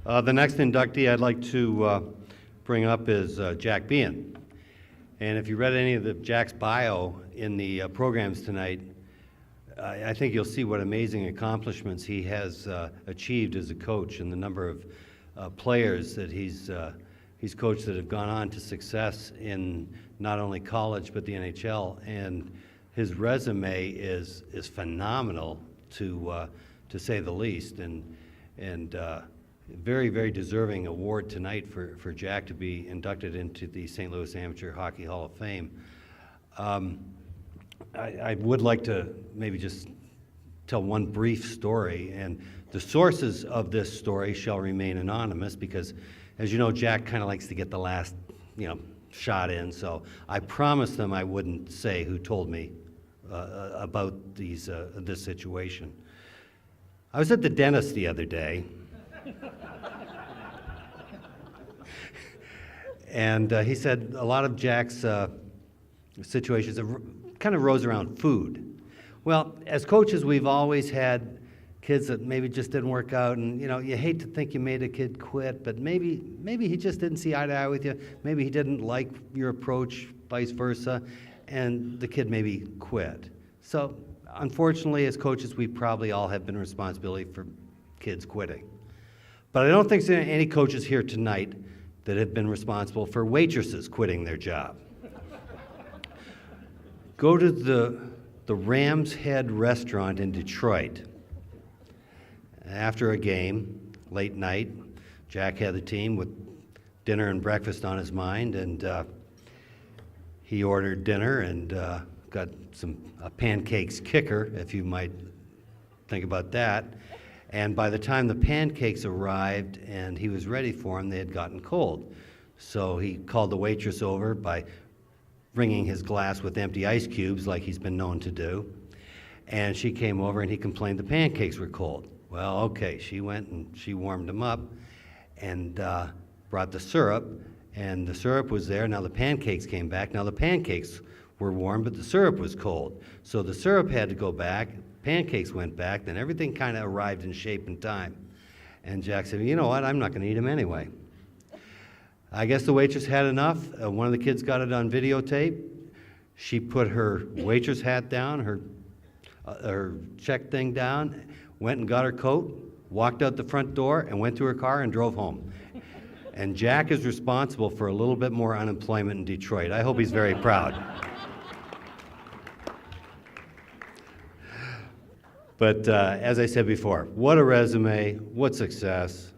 The next inductee I'd like to bring up is Jack Behan. And if you read any of Jack's bio in the programs tonight, I think you'll see what amazing accomplishments he has achieved as a coach and the number of players that he's coached that have gone on to success in not only college but the NHL. And his resume is phenomenal to say the least. And very, very deserving award tonight for Jack to be inducted into the St. Louis Amateur Hockey Hall of Fame. I would like to maybe just tell one brief story, and the sources of this story shall remain anonymous because, as you know, Jack kind of likes to get the last, shot in, so I promised them I wouldn't say who told me about this situation. I was at the dentist the other day, and he said a lot of Jack's situations kind of rose around food. Well, as coaches, we've always had kids that maybe just didn't work out, and you hate to think you made a kid quit, but maybe he just didn't see eye to eye with you. Maybe he didn't like your approach, vice versa, and the kid maybe quit. So, unfortunately, as coaches, we probably all have been responsibility for kids quitting. But I don't think there's any coaches here tonight that have been responsible for waitresses quitting their job. Go to the Ram's Head restaurant in Detroit. After a game, late night, Jack had the team with dinner and breakfast on his mind, and he ordered dinner and got a pancakes kicker, if you might think about that. And by the time the pancakes arrived and he was ready for them, they had gotten cold. So he called the waitress over by bringing his glass with empty ice cubes like he's been known to do. And she came over and he complained the pancakes were cold. Well, okay, she went and she warmed them up and brought the syrup, and the syrup was there. Now the pancakes came back. Now the pancakes were warm, but the syrup was cold. So the syrup had to go back, pancakes went back, then everything kind of arrived in shape and time. And Jack said, you know what, I'm not going to eat them anyway. I guess the waitress had enough. One of the kids got it on videotape. She put her waitress hat down, her check thing down, went and got her coat, walked out the front door, and went to her car and drove home. And Jack is responsible for a little bit more unemployment in Detroit. I hope he's very proud. But as I said before, what a resume, what success.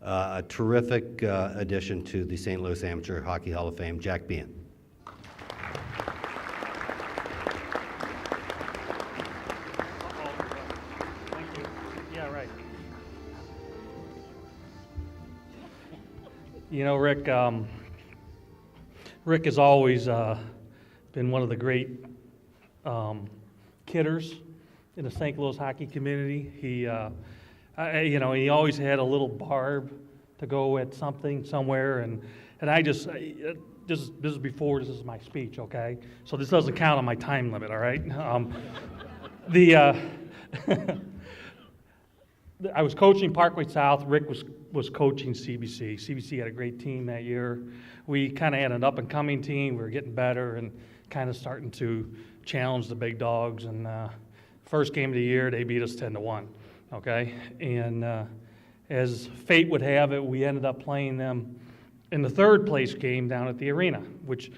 A terrific addition to the St. Louis Amateur Hockey Hall of Fame, Jack Behan. Thank you. Yeah, right. Rick has always been one of the great kidders in the St. Louis hockey community. He always had a little barb to go at something somewhere, and I just this is my speech, okay? So this doesn't count on my time limit, all right? I was coaching Parkway South. Rick was coaching CBC. CBC had a great team that year. We kind of had an up-and-coming team. We were getting better and kind of starting to challenge the big dogs. And first game of the year, they beat us 10-1. Okay, and as fate would have it, we ended up playing them in the third place game down at the arena, which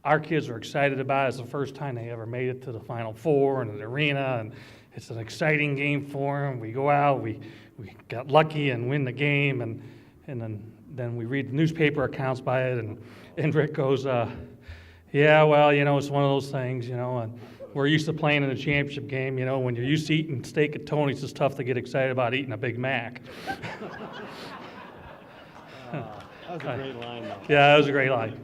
our kids are excited about. It's the first time they ever made it to the Final Four in the arena, and it's an exciting game for them. We go out, we got lucky and win the game, and then we read the newspaper accounts by it, and Rick goes, yeah, well, it's one of those things, and we're used to playing in a championship game, when you're used to eating steak at Tony's, it's tough to get excited about eating a Big Mac. That was a great line, though. Yeah, that was a great line.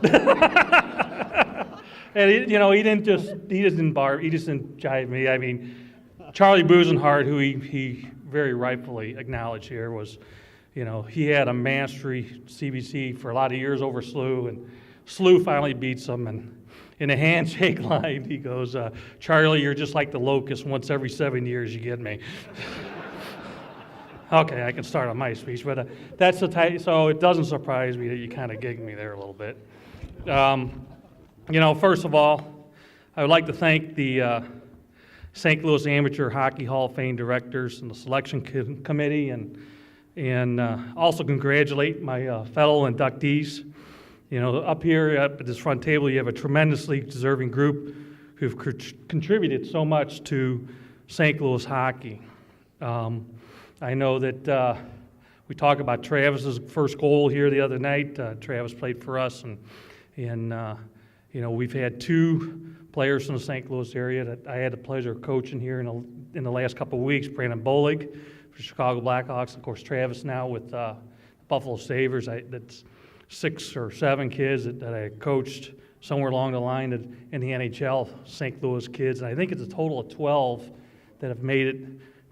And he didn't jive me. I mean, Charlie Busenhart, who he very rightfully acknowledged here, was, he had a mastery CBC for a lot of years over SLU, and SLU finally beats him, and in a handshake line, he goes, Charlie, you're just like the locust. Once every 7 years, you get me. Okay, I can start on my speech, but that's the type, so it doesn't surprise me that you kind of gigged me there a little bit. First of all, I would like to thank the St. Louis Amateur Hockey Hall of Fame directors and the selection committee, and also congratulate my fellow inductees. Up here at this front table, you have a tremendously deserving group who've contributed so much to St. Louis hockey. I know that we talked about Travis's first goal here the other night. Travis played for us, and we've had two players from the St. Louis area that I had the pleasure of coaching here in the last couple of weeks. Brandon Bolig for Chicago Blackhawks, of course Travis now with Buffalo Sabres. That's 6 or 7 kids that I coached somewhere along the line in the NHL, St. Louis kids, and I think it's a total of 12 that have made it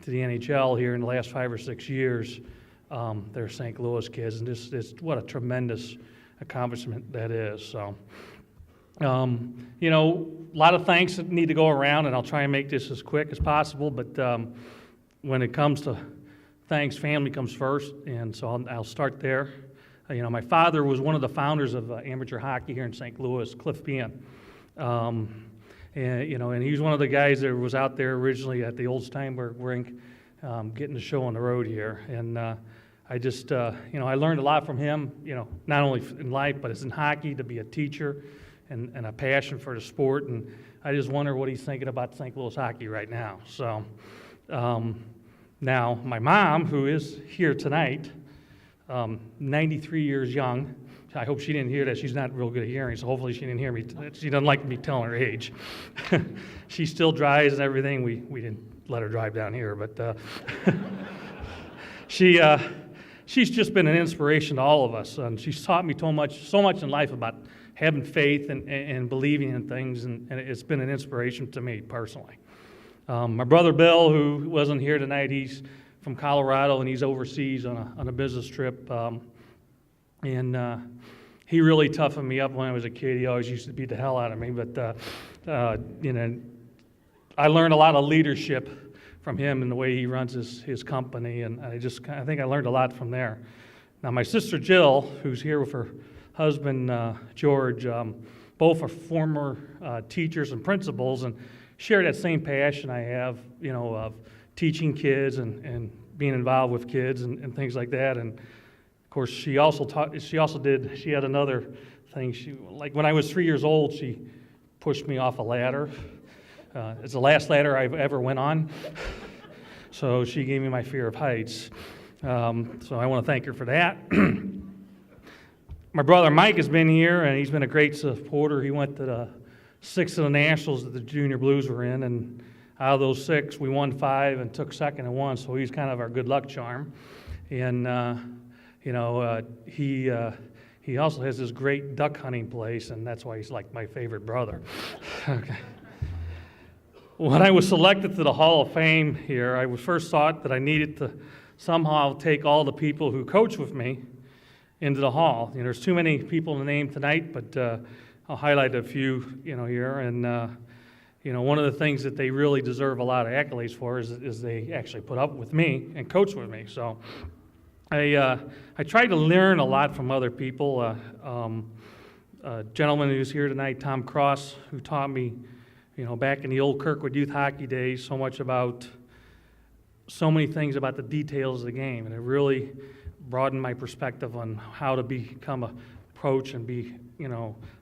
to the NHL here in the last 5 or 6 years. They're St. Louis kids, and this what a tremendous accomplishment that is. So, a lot of thanks that need to go around, and I'll try and make this as quick as possible. But when it comes to thanks, family comes first, and so I'll start there. My father was one of the founders of amateur hockey here in St. Louis, Jack Behan. And he was one of the guys that was out there originally at the old Steinberg rink, getting the show on the road here. And I just, I learned a lot from him, not only in life, but it's in hockey, to be a teacher and a passion for the sport. And I just wonder what he's thinking about St. Louis hockey right now. So now my mom, who is here tonight, 93 years young. I hope she didn't hear that. She's not real good at hearing, so hopefully she didn't hear me. She doesn't like me telling her age. She still drives and everything. We didn't let her drive down here, but she's just been an inspiration to all of us. And she's taught me so much in life about having faith and believing in things, and it's been an inspiration to me personally. My brother Bill, who wasn't here tonight, he's from Colorado and he's overseas on a business trip. And he really toughened me up when I was a kid. He always used to beat the hell out of me. But, I learned a lot of leadership from him and the way he runs his company. And I think I learned a lot from there. Now, my sister Jill, who's here with her husband George, both are former teachers and principals and share that same passion I have, of teaching kids and being involved with kids and things like that. And of course, she had another thing. Like when I was 3 years old, she pushed me off a ladder. It's the last ladder I've ever went on. So she gave me my fear of heights. So I want to thank her for that. My brother Mike has been here, and he's been a great supporter. He went to the 6 of the Nationals that the Junior Blues were in, and out of those 6, we won 5 and took second in 1, so he's kind of our good luck charm. And he also has this great duck hunting place, and that's why he's like my favorite brother. Okay. When I was selected to the Hall of Fame here, I first thought that I needed to somehow take all the people who coach with me into the hall. There's too many people to name tonight, but I'll highlight a few, here. And one of the things that they really deserve a lot of accolades for is they actually put up with me and coach with me. So I tried to learn a lot from other people. A gentleman who's here tonight, Tom Cross, who taught me, back in the old Kirkwood youth hockey days, so many things about the details of the game, and it really broadened my perspective on how to become a coach and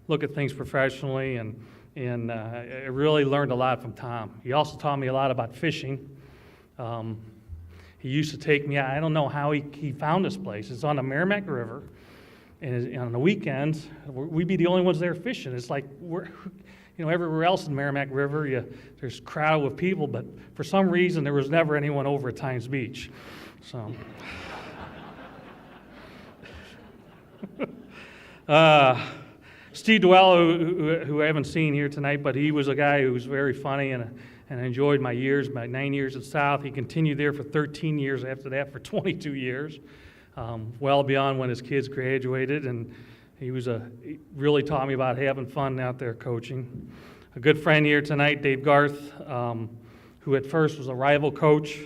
look at things professionally, and I really learned a lot from Tom. He also taught me a lot about fishing. He used to take me out. I don't know how he found this place. It's on the Merrimack River, and on the weekends, we'd be the only ones there fishing. It's like everywhere else in Merrimack River, there's crowded with people, but for some reason, there was never anyone over at Times Beach. So, Steve Dwell, who I haven't seen here tonight, but he was a guy who was very funny, and I enjoyed my 9 years at South. He continued there for 13 years, after that for 22 years, well beyond when his kids graduated, and he really taught me about having fun out there coaching. A good friend here tonight, Dave Garth, who at first was a rival coach.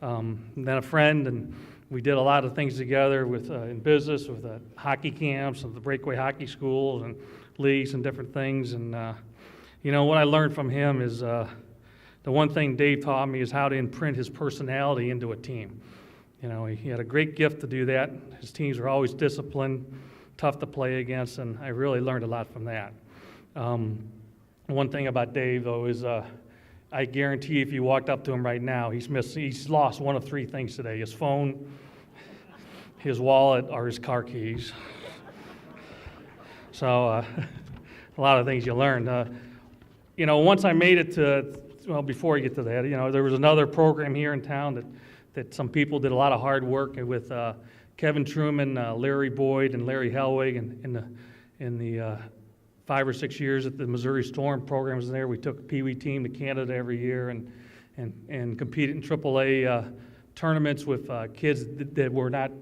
and then a friend, and we did a lot of things together with in business, with hockey camps and the breakaway hockey schools and leagues and different things. And what I learned from him is the one thing Dave taught me is how to imprint his personality into a team. He had a great gift to do that. His teams were always disciplined, tough to play against, and I really learned a lot from that. One thing about Dave, though, is I guarantee if you walked up to him right now, he's lost one of three things today: his phone, his wallet, or his car keys. So a lot of things you learn. Once I made it to, before I get to that, there was another program here in town that some people did a lot of hard work with Kevin Truman, Larry Boyd, and Larry Helwig in the 5 or 6 years that the Missouri Storm program was there. We took a Pee Wee team to Canada every year and competed in AAA tournaments with kids that were not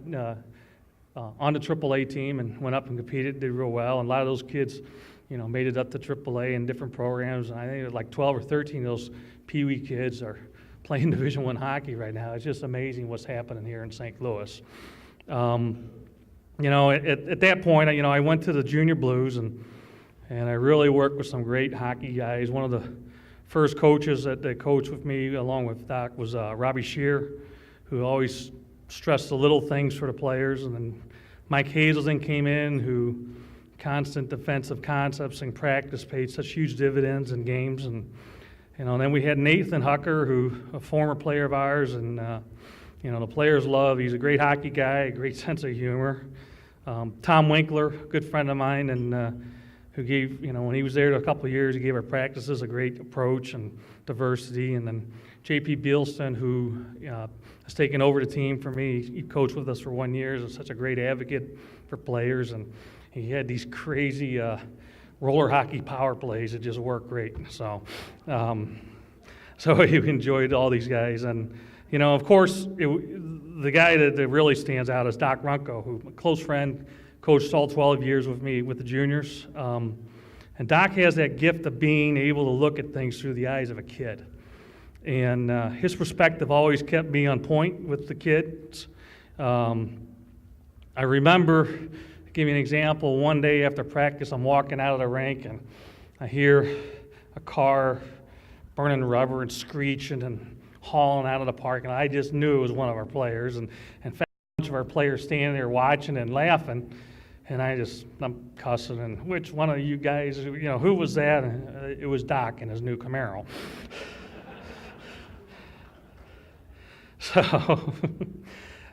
on the AAA team and went up and competed, did real well. And a lot of those kids, made it up to AAA in different programs. And I think like 12 or 13 of those Pee Wee kids are playing Division I hockey right now. It's just amazing what's happening here in St. Louis. At that point, I went to the Junior Blues and I really worked with some great hockey guys. One of the first coaches that coached with me, along with Doc, was Robbie Shear, who always stressed the little things for the players. And then Mike Hazelton came in, who constant defensive concepts and practice paid such huge dividends in games. And then we had Nathan Hucker, who a former player of ours, and the players love. He's a great hockey guy, a great sense of humor. Tom Winkler, a good friend of mine, and who gave, when he was there a couple of years, he gave our practices a great approach and diversity. And then J.P. Bielston, who has taken over the team for me. He coached with us for 1 year. He was such a great advocate for players, and he had these crazy roller hockey power plays that just worked great. So he enjoyed all these guys. And, of course, the guy that really stands out is Doc Runco, who a close friend, coached all 12 years with me with the juniors. And Doc has that gift of being able to look at things through the eyes of a kid. And his perspective always kept me on point with the kids. I remember, to give you an example, one day after practice, I'm walking out of the rink and I hear a car burning rubber and screeching and hauling out of the park, and I just knew it was one of our players. And in fact, a bunch of our players standing there watching and laughing. And I'm cussing, and which one of you guys, who was that? And, it was Doc in his new Camaro.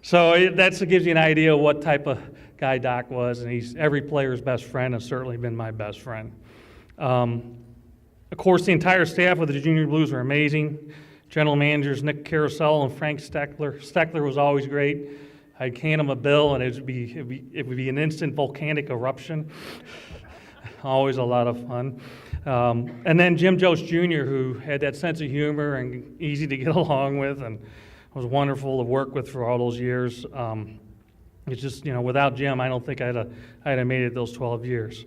So that gives you an idea of what type of guy Doc was, and he's every player's best friend, and certainly been my best friend. Of course, the entire staff of the Junior Blues are amazing. General managers Nick Carousel and Frank Steckler. Steckler was always great. I'd hand him a bill, and it would be an instant volcanic eruption. Always a lot of fun. And then Jim Jost Jr., who had that sense of humor and easy to get along with, and was wonderful to work with for all those years. It's just, without Jim, I don't think I'd have made it those 12 years.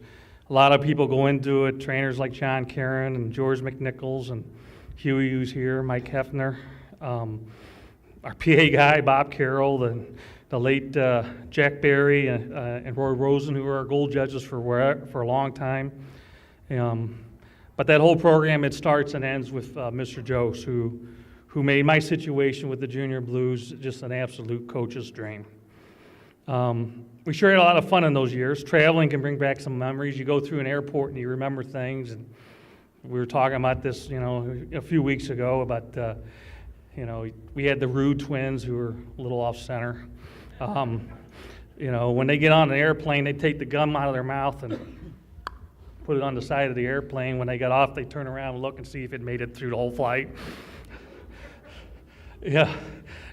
A lot of people go into it, trainers like John Karen and George McNichols and Huey, who's here, Mike Hefner. Our PA guy, Bob Carroll, the late Jack Berry and Roy Rosen, who were our gold judges for a long time. But that whole program, it starts and ends with Mr. Jost, who made my situation with the Junior Blues just an absolute coach's dream. We sure had a lot of fun in those years. Traveling can bring back some memories. You go through an airport and you remember things. And we were talking about this, a few weeks ago about, we had the Rude twins who were a little off center. When they get on an airplane, they take the gum out of their mouth and put it on the side of the airplane. When they got off, they turn around and look and see if it made it through the whole flight. Yeah,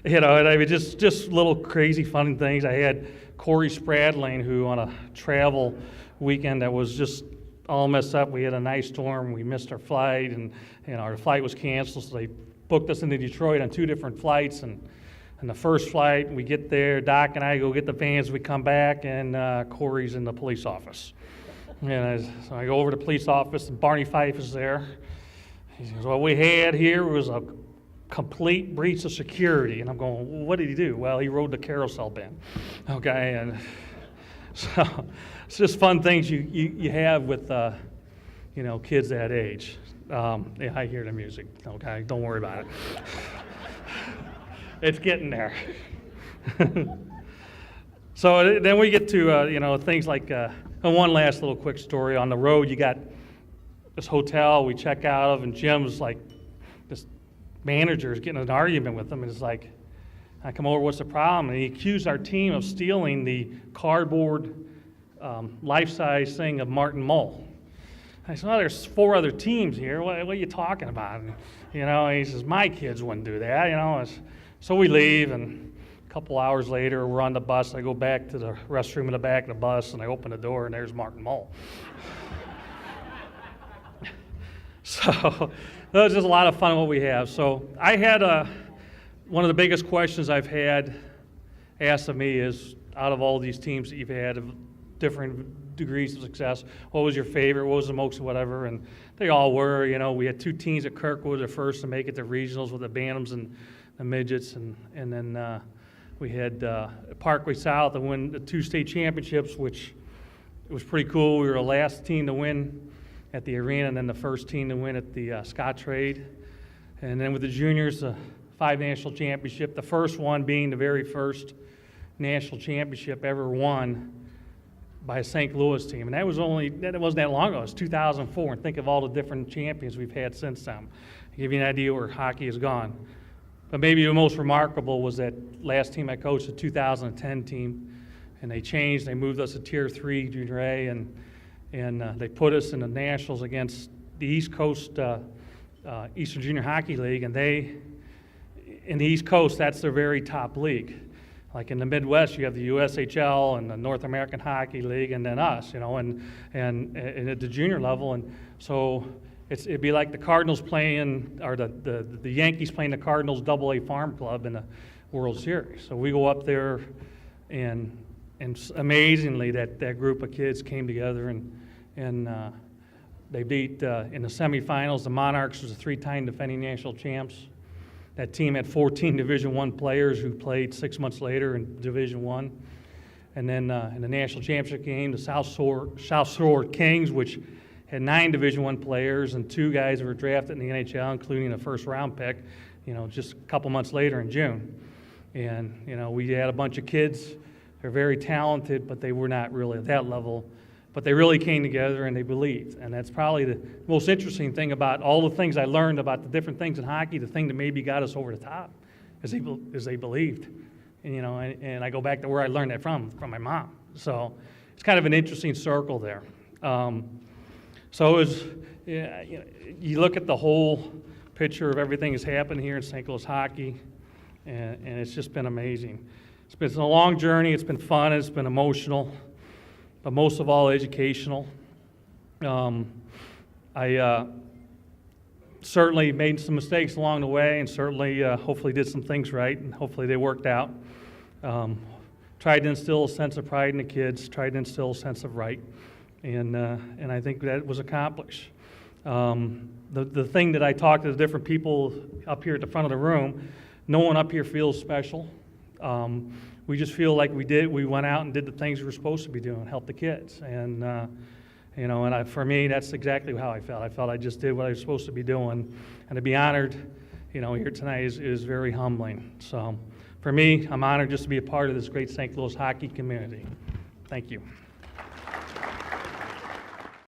just little crazy fun things. I had Corey Spradling, who on a travel weekend that was just all messed up. We had a nice storm. We missed our flight, and our flight was canceled, so they booked us into Detroit on 2 different flights. And the first flight, we get there, Doc and I go get the vans, we come back, and Corey's in the police office. And so I go over to the police office, and Barney Fife is there. He says, what we had here was a complete breach of security. And I'm going, well, what did he do? Well, he rode the carousel bin. Okay, and so it's just fun things you have with kids that age. Yeah, I hear the music. Okay, don't worry about it. It's getting there. So then we get to things like one last little quick story. On the road, you got this hotel we check out of, and Jim's like, this manager is getting in an argument with him, and it's like, I come over, what's the problem? And he accused our team of stealing the cardboard life-size thing of Martin Mull. I said, there's 4 other teams here. What are you talking about? And, he says, my kids wouldn't do that. So we leave, and a couple hours later, we're on the bus. I go back to the restroom in the back of the bus, and I open the door, and there's Martin Mull. So that was just a lot of fun what we have. So I had one of the biggest questions I've had asked of me is, out of all these teams that you've had of different degrees of success, what was your favorite, what was the most whatever, and they all were. We had 2 teams at Kirkwood, the first to make it to regionals with the Bantams and the Midgets, and then we had Parkway South to win the 2 state championships, which it was pretty cool. We were the last team to win at the arena, and then the first team to win at the Scott Trade. And then with the juniors, 5 national championship, the first one being the very first national championship ever won by a St. Louis team. And that wasn't that long ago. It was 2004, and think of all the different champions we've had since then. To give you an idea where hockey has gone. But maybe the most remarkable was that last team I coached, the 2010 team, and they moved us to Tier 3 Junior A, and they put us in the nationals against the East Coast Eastern Junior Hockey League, and in the East Coast, that's their very top league. Like in the Midwest, you have the USHL and the North American Hockey League, and then us, and at the junior level, and so it'd be like the Cardinals playing, or the Yankees playing the Cardinals AA Farm Club in the World Series. So we go up there, and amazingly, that group of kids came together, and they beat in the semifinals. The Monarchs was a 3-time defending national champs. That team had 14 Division I players who played 6 months later in Division I. And then in the national championship game, the South Shore Kings, which had 9 Division I players and 2 guys who were drafted in the NHL, including a first-round pick, just a couple months later in June. And, we had a bunch of kids. They're very talented, but they were not really at that level. But they really came together and they believed. And that's probably the most interesting thing about all the things I learned about the different things in hockey. The thing that maybe got us over the top is they believed. And I go back to where I learned that from my mom. So it's kind of an interesting circle there. So it was, you look at the whole picture of everything that's happened here in St. Louis hockey, and it's just been amazing. It's been a long journey. It's been fun. It's been emotional, but most of all, educational. I certainly made some mistakes along the way, and certainly, hopefully, did some things right, and hopefully they worked out. Tried to instill a sense of pride in the kids. Tried to instill a sense of right, and I think that was accomplished. The thing that I talked to the different people up here at the front of the room, no one up here feels special. We just feel like we went out and did the things we were supposed to be doing, help the kids. And, for me, that's exactly how I felt. I felt I just did what I was supposed to be doing. And to be honored, here tonight is very humbling. So for me, I'm honored just to be a part of this great St. Louis hockey community. Thank you.